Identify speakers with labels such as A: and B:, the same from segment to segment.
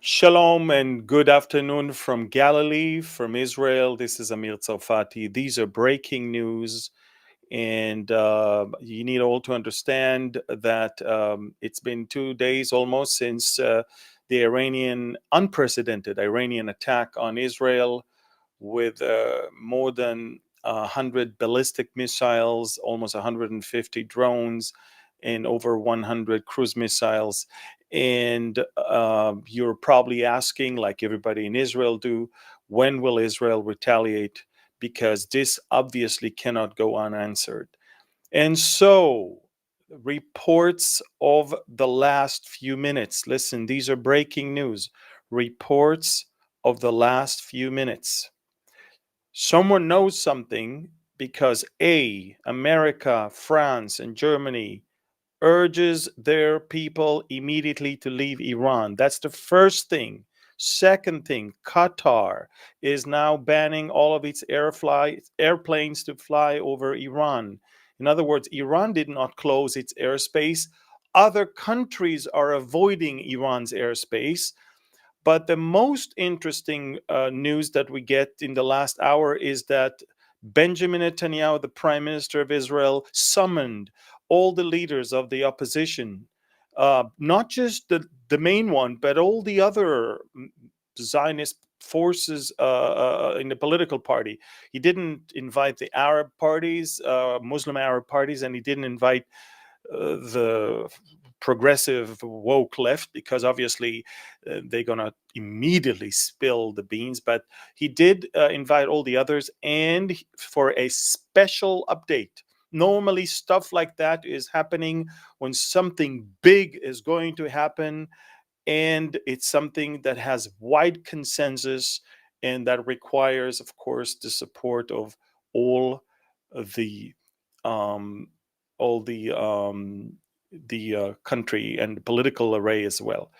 A: Shalom and good afternoon from Galilee, from Israel. This is Amir Tsarfati. These are breaking news, and you need all to understand that it's been 2 days almost since the unprecedented Iranian attack on Israel with more than 100 ballistic missiles, almost 150 drones, and over 100 cruise missiles. And you're probably asking, like everybody in Israel do, when will Israel retaliate? Because this obviously cannot go unanswered. And so, reports of the last few minutes. Listen, these are breaking news. Reports of the last few minutes. Someone knows something because A, America, France, and Germany urges their people immediately to leave Iran. That's the first thing. Second thing, Qatar is now banning all of its airplanes to fly over Iran. In other words, Iran did not close its airspace. Other countries are avoiding Iran's airspace. But the most interesting news that we get in the last hour is that Benjamin Netanyahu, the prime minister of Israel, summoned all the leaders of the opposition, not just the main one, but all the other Zionist forces in the political party. He didn't invite the Arab parties, Muslim Arab parties, and he didn't invite the progressive woke left, because obviously they're going to immediately spill the beans. But he did invite all the others, and for a special update. Normally stuff like that is happening when something big is going to happen, and it's something that has wide consensus and that requires, of course, the support of all the um, all the country and political array as well.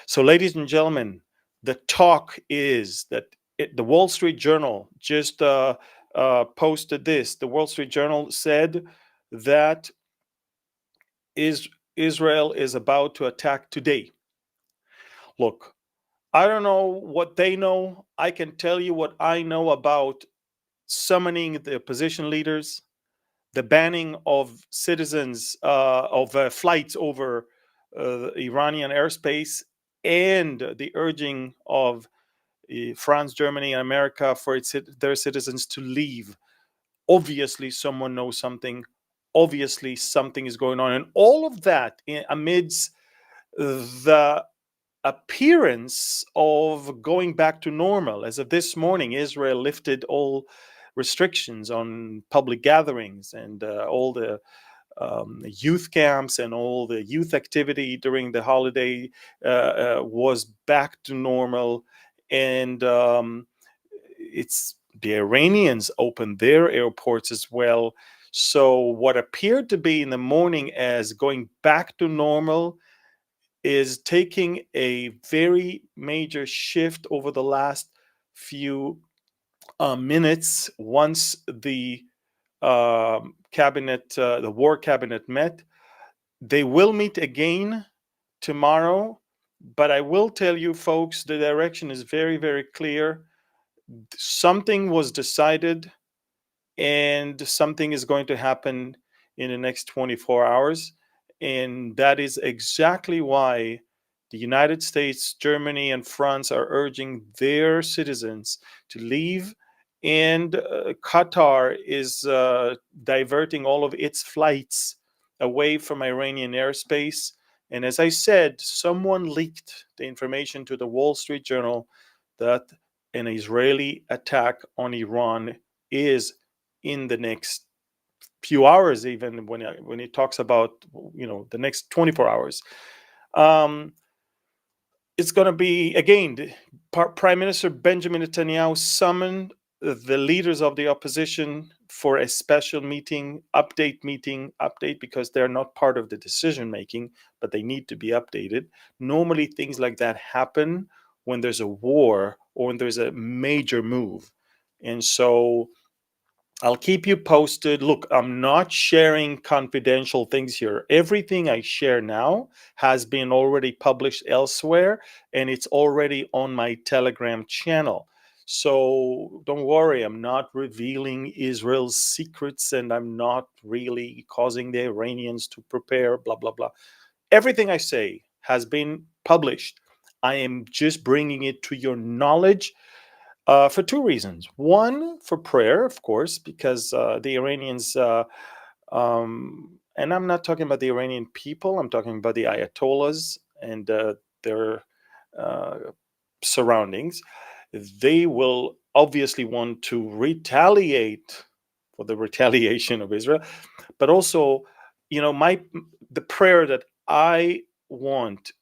A: So, ladies and gentlemen, the talk is that the Wall Street Journal just posted this. The Wall Street Journal said that Israel is about to attack today. Look, I don't know what they know. I can tell you what I know about summoning the opposition leaders, the banning of citizens of flights over Iranian airspace, and the urging of France, Germany, and America for their citizens to leave. Obviously, someone knows something. Obviously, something is going on. And all of that amidst the appearance of going back to normal. As of this morning, Israel lifted all restrictions on public gatherings, and all the youth camps and all the youth activity during the holiday was back to normal. And it's the Iranians opened their airports as well. So what appeared to be in the morning as going back to normal is taking a very major shift over the last few minutes, once the the war cabinet met. They will meet again tomorrow, but I will tell you, folks, the direction is very, very clear. Something was decided, and something is going to happen in the next 24 hours. And that is exactly why the United States, Germany, and France are urging their citizens to leave. And Qatar is diverting all of its flights away from Iranian airspace. And as I said, someone leaked the information to the Wall Street Journal that an Israeli attack on Iran is in the next few hours, even when it talks about the next 24 hours. um, it's going to be, again, Prime Minister Benjamin Netanyahu summoned the leaders of the opposition for a special update, because they're not part of the decision making, but they need to be updated. Normally things like that happen when there's a war or when there's a major move. And so I'll keep you posted. Look, I'm not sharing confidential things here. Everything I share now has been already published elsewhere, and it's already on my Telegram channel. So don't worry, I'm not revealing Israel's secrets, and I'm not really causing the Iranians to prepare, blah, blah, blah. Everything I say has been published. I am just bringing it to your knowledge for two reasons. One, for prayer, of course, because the Iranians, and I'm not talking about the Iranian people, I'm talking about the Ayatollahs and their uh, surroundings. They will obviously want to retaliate for the retaliation of Israel, but also, my the prayer that I want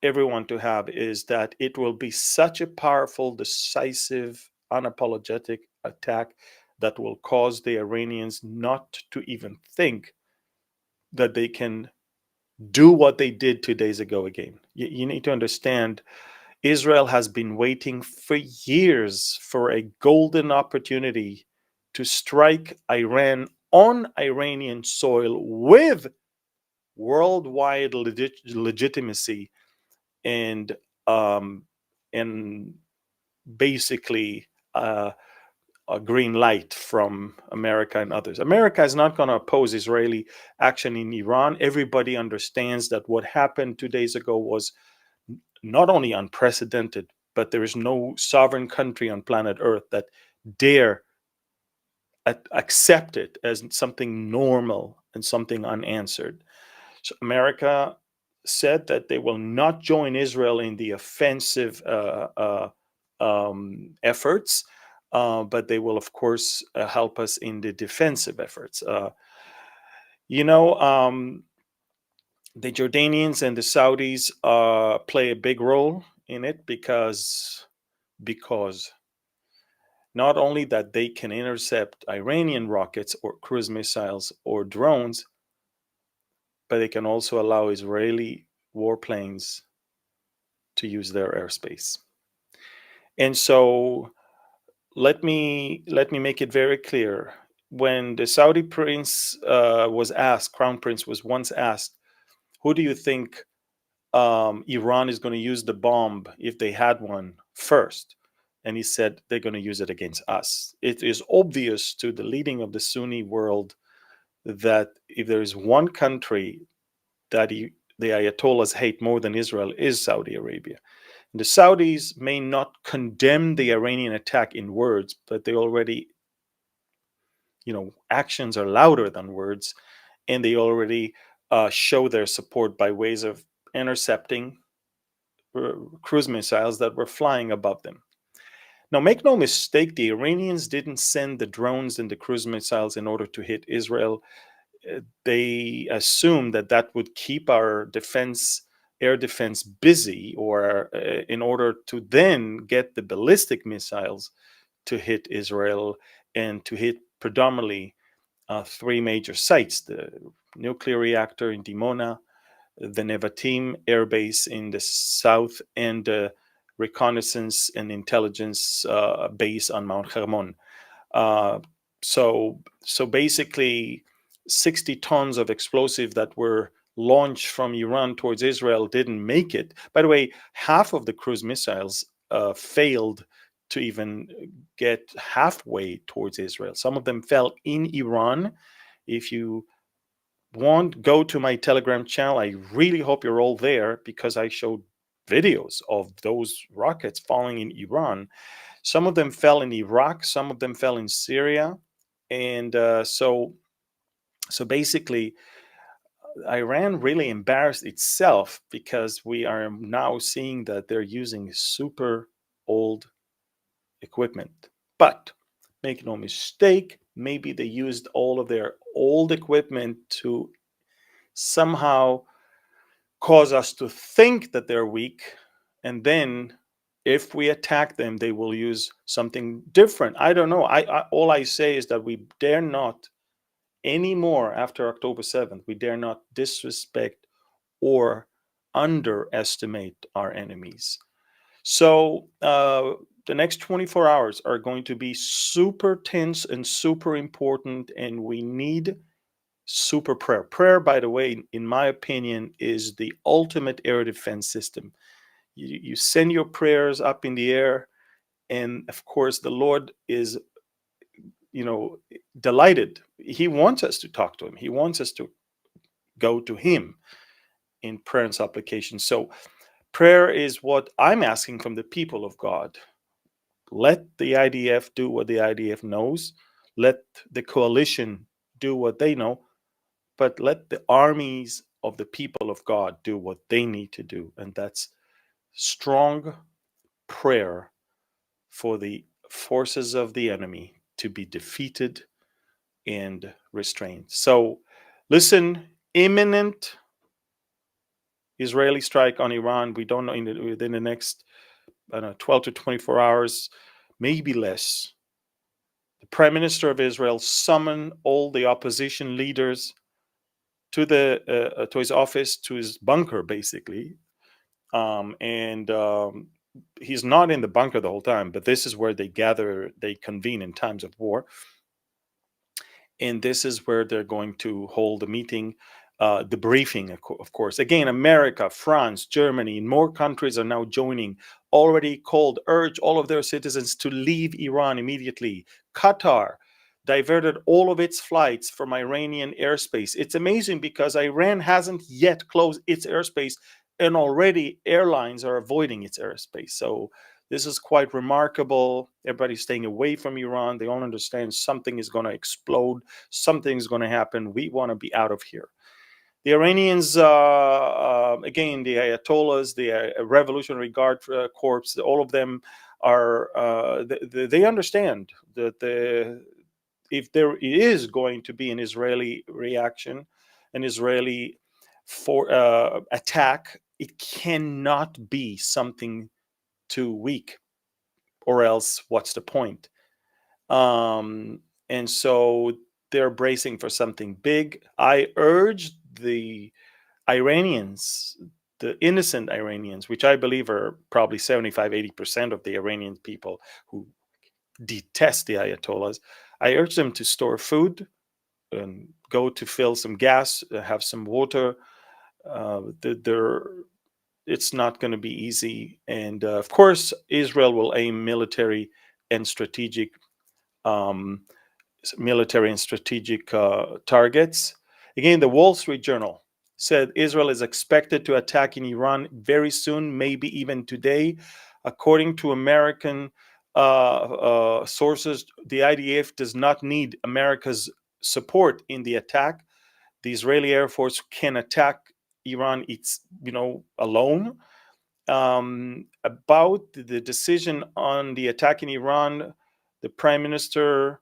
A: everyone to have is that it will be such a powerful, decisive, unapologetic attack that will cause the Iranians not to even think that they can do what they did 2 days ago again. You need to understand Israel has been waiting for years for a golden opportunity to strike Iran on Iranian soil with worldwide legitimacy and um, and basically a green light from America and others. America is not going to oppose Israeli action in Iran. Everybody understands that what happened 2 days ago was not only unprecedented, but there is no sovereign country on planet Earth that dare accept it as something normal and something unanswered. So America said that they will not join Israel in the offensive efforts, but they will, of course, help us in the defensive efforts. You know, the Jordanians and the Saudis play a big role in it because not only that they can intercept Iranian rockets or cruise missiles or drones, but they can also allow Israeli warplanes to use their airspace. And so let me make it very clear. When the Saudi prince was asked, crown prince was once asked, who do you think Iran is going to use the bomb if they had one first? And he said they're going to use it against us. It is obvious to the leading of the Sunni world that if there is one country that the Ayatollahs hate more than Israel is Saudi Arabia. And the Saudis may not condemn the Iranian attack in words, but they already, actions are louder than words, and they already show their support by ways of intercepting cruise missiles that were flying above them. Now, make no mistake, the Iranians didn't send the drones and the cruise missiles in order to hit Israel. They assumed that that would keep our air defense busy, or in order to then get the ballistic missiles to hit Israel and to hit predominantly three major sites: the nuclear reactor in Dimona, the Nevatim air base in the south, and the reconnaissance and intelligence base on Mount Hermon. Uh, so basically, 60 tons of explosive that were launched from Iran towards Israel didn't make it. By the way, half of the cruise missiles failed to even get halfway towards Israel. Some of them fell in Iran. If you want, go to my Telegram channel. I really hope you're all there because I showed videos of those rockets falling in Iran. Some of them fell in Iraq, some of them fell in Syria, and so basically, Iran really embarrassed itself because we are now seeing that they're using super old equipment. But make no mistake, maybe they used all of their old equipment to somehow cause us to think that they're weak, and then if we attack them they will use something different. I don't know. I all I say is that we dare not anymore after October 7th, we dare not disrespect or underestimate our enemies. So the next 24 hours are going to be super tense and super important, and we need super prayer. Prayer, by the way, in my opinion, is the ultimate air defense system. You send your prayers up in the air, and of course, the Lord is, you know, delighted. He wants us to talk to Him. He wants us to go to Him in prayer and supplication. So, prayer is what I'm asking from the people of God. Let the IDF do what the IDF knows. Let the coalition do what they know, but let the armies of the people of God do what they need to do. And that's strong prayer for the forces of the enemy to be defeated and restrained. So, listen, imminent Israeli strike on Iran. We don't know within the next, I don't know, 12 to 24 hours, maybe less. The Prime Minister of Israel summoned all the opposition leaders to his office, to his bunker, basically. And he's not in the bunker the whole time, but this is where they gather, they convene in times of war. And this is where they're going to hold a meeting, the briefing, of course. Again, America, France, Germany, and more countries are now joining, already urge all of their citizens to leave Iran immediately. Qatar diverted all of its flights from Iranian airspace. It's amazing because Iran hasn't yet closed its airspace, and already airlines are avoiding its airspace. So this is quite remarkable. Everybody's staying away from Iran. They all understand something is going to explode. Something's going to happen. We want to be out of here. The Iranians, again, the Ayatollahs, the Revolutionary Guard Corps, all of them are, they understand that if there is going to be an Israeli reaction, an Israeli attack, it cannot be something too weak, or else what's the point? And so they're bracing for something big. I urge the Iranians, the innocent Iranians, which I believe are probably 75-80% of the Iranian people who detest the Ayatollahs, I urge them to store food and go to fill some gas, have some water. It's not going to be easy. And of course, Israel will aim and strategic um, military and strategic targets. Again, the Wall Street Journal said Israel is expected to attack in Iran very soon, maybe even today. According to American sources, the IDF does not need America's support in the attack. The Israeli Air Force can attack Iran, alone. About the decision on the attack in Iran, the prime minister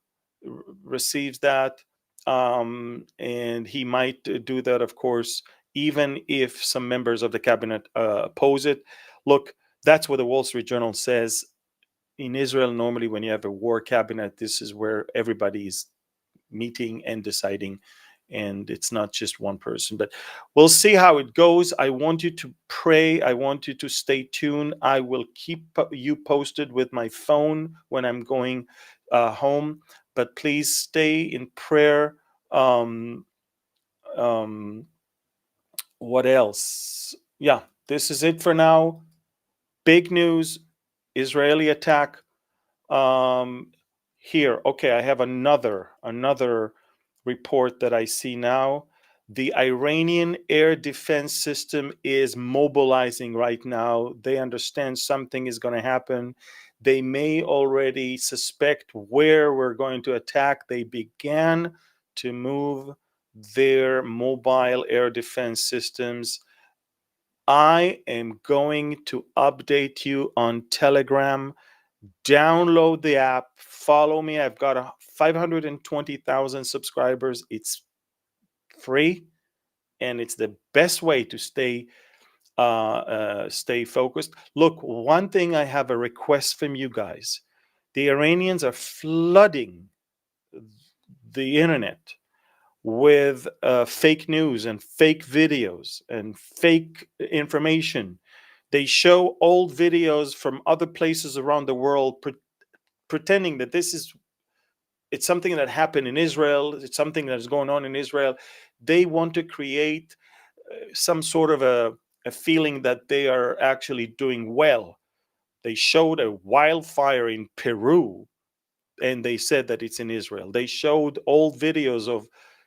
A: receives that, and he might do that, of course, even if some members of the cabinet oppose it. Look, that's what the Wall Street Journal says. In Israel, normally, when you have a war cabinet, this is where everybody is meeting and deciding, and it's not just one person. But we'll see how it goes. I want you to pray. I want you to stay tuned. I will keep you posted with my phone when I'm going home, but please stay in prayer. um, um, what else? Yeah, this is it for now. Big news: Israeli attack. um, Here, okay, I have another report that I see now. The Iranian air defense system is mobilizing right now. They understand something is going to happen. They may already suspect where we're going to attack. They began to move their mobile air defense systems. I am going to update you on Telegram. Download the app, follow me. I've got 520,000 subscribers. It's free, and it's the best way to stay focused. Look, one thing, I have a request from you guys. The Iranians are flooding the internet with fake news and fake videos and fake information. They show old videos from other places around the world, pretending that it's something that happened in Israel. It's something that is going on in Israel. They want to create some sort of a feeling that they are actually doing well. They showed a wildfire in Peru and they said that it's in Israel. They showed old videos of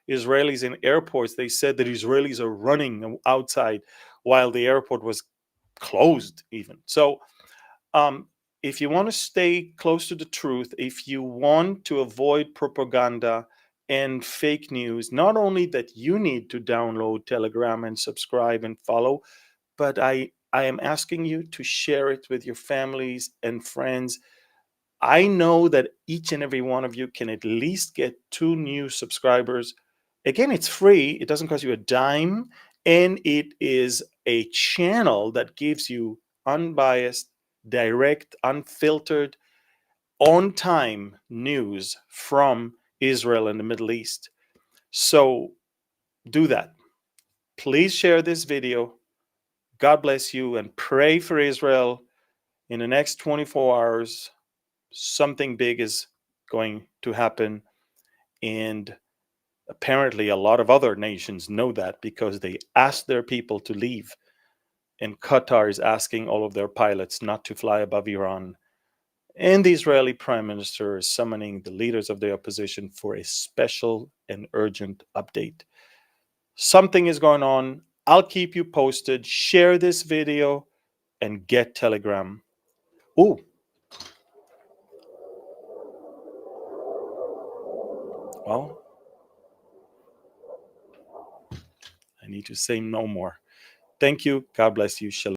A: Israelis in airports. They said that Israelis are running outside while the airport was closed, even. So, um, if you want to stay close to the truth, if you want to avoid propaganda and fake news, not only that you need to download Telegram and subscribe and follow, but I am asking you to share it with your families and friends. I know that each and every one of you can at least get 2 new subscribers. Again, it's free, it doesn't cost you a dime, and it is a channel that gives you unbiased, direct, unfiltered, on time news from Israel and the Middle East. So do that. Please share this video. God bless you and pray for Israel. In the next 24 hours, something big is going to happen. And apparently, a lot of other nations know that because they asked their people to leave. And Qatar is asking all of their pilots not to fly above Iran. And the Israeli prime minister is summoning the leaders of the opposition for a special and urgent update. Something is going on. I'll keep you posted. Share this video and get Telegram. Oh, well, I need to say no more. Thank you. God bless you. Shalom.